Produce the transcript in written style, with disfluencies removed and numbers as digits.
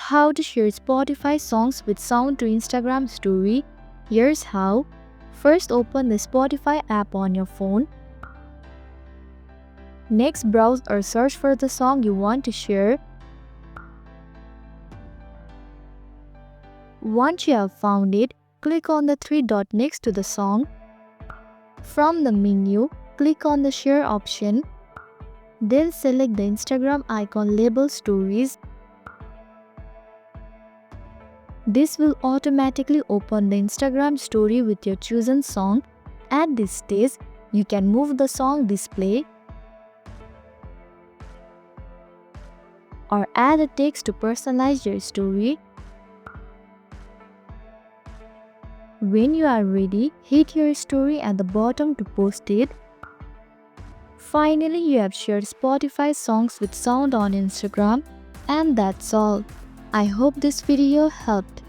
How to share Spotify songs with sound to Instagram story. Here's how. First, open the Spotify app on your phone. Next, browse or search for the song you want to share. Once you have found it, click on the three dots next to the song. From the menu, click on the share option. Then select the Instagram icon labeled stories. This will automatically open the Instagram story with your chosen song. At this stage, you can move the song display or add a text to personalize your story. When you are ready, hit your story at the bottom to post it. Finally, you have shared Spotify songs with sound on Instagram. And that's all. I hope this video helped.